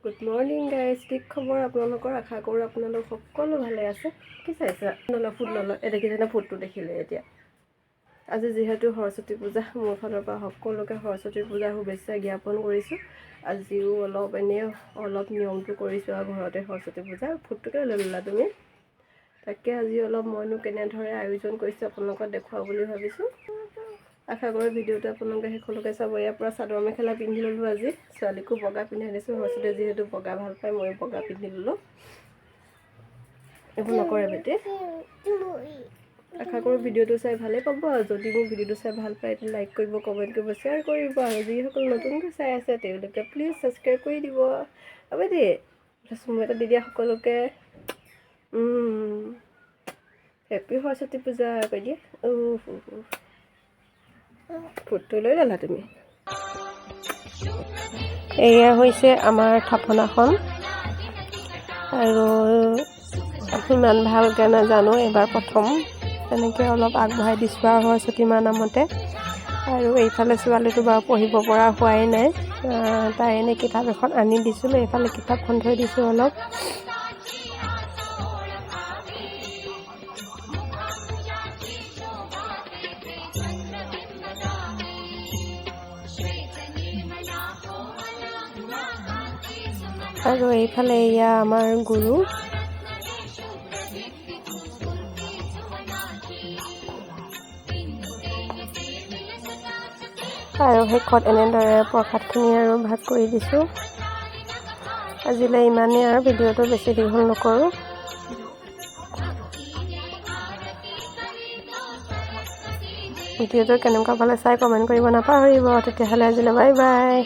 Good morning guys, কি খবৰ আপোনালোকৰ? আশা কৰোঁ আপোনালোক সকলো ভালে আছে। কি চাইছে ফুট নলয়, দেখিছেনে ফুটটো দেখিলে এতিয়া। আজি যিহেতু সৰস্বতী পূজা, মোৰ ফালৰ পৰা সকলোকে সৰস্বতী পূজাৰ শুভেচ্ছা জ্ঞাপন কৰিছোঁ। আজিও অলপ নিয়মটো কৰিছোঁ আৰু ঘৰতে সৰস্বতী পূজা। ফুটটোকে লৈ ল'লা তুমি। তাকে আজি অলপ মইনো কেনেদৰে আয়োজন কৰিছোঁ আপোনালোকক দেখুৱাওঁ বুলি ভাবিছোঁ। আশা কৰোঁ ভিডিঅ'টো আপোনালোকে শেষলৈকে চাব। ইয়াৰ পৰা চাদৰ মেখেলা পিন্ধি ল'লোঁ। আজি ছোৱালীকো বগা পিন্ধাই দিছোঁ। সৰস্বতীয়ে যিহেতু বগা ভাল পায়, ময়ো বগা পিন্ধি ল'লোঁ। এইবোৰ নকৰে বেটি। আশা কৰোঁ ভিডিঅ'টো চাই ভালেই পাব। আৰু যদি মোৰ ভিডিঅ'টো চাই ভাল পায় লাইক কৰিব, কমেণ্ট কৰিব, শ্বেয়াৰ কৰিব। আৰু যিসকল নতুনকৈ চাই আছে তেওঁলোকে প্লিজ ছাবস্ক্ৰাইব কৰি দিব। হ'ব দেই, চুমু এটা দি দিয়া সকলোকে। হেপী সৰস্বতী পূজা কৈ দিয়ে। ফুটটো লৈ ল'লা তুমি। এয়া হৈছে আমাৰ থাপনাখন, আৰু ইমান ভালকৈ নাজানো, এইবাৰ প্ৰথম তেনেকৈ অলপ আগবঢ়াই দিছোঁ আৰু সৰস্বতী মাৰ নামতে। আৰু এইফালে ছোৱালীটো বাৰু পঢ়িব পৰা হোৱাই নাই, তাই এনেই কিতাপ এখন আনি দিছিলোঁ, এইফালে কিতাপখন থৈ দিছোঁ অলপ। আৰু এইফালে এয়া আমাৰ গুৰু। আৰু শেষত এনেদৰে প্ৰসাদখিনি আৰু ভাগ কৰি দিছোঁ। আজিলৈ ইমানেই, আৰু ভিডিঅ'টো বেছি দীঘল নকৰোঁ। ভিডিঅ'টো কেনেকুৱা পালে চাই কমেণ্ট কৰিব নাপাহৰিব। তেতিয়াহ'লে আজিলৈ বাই বাই।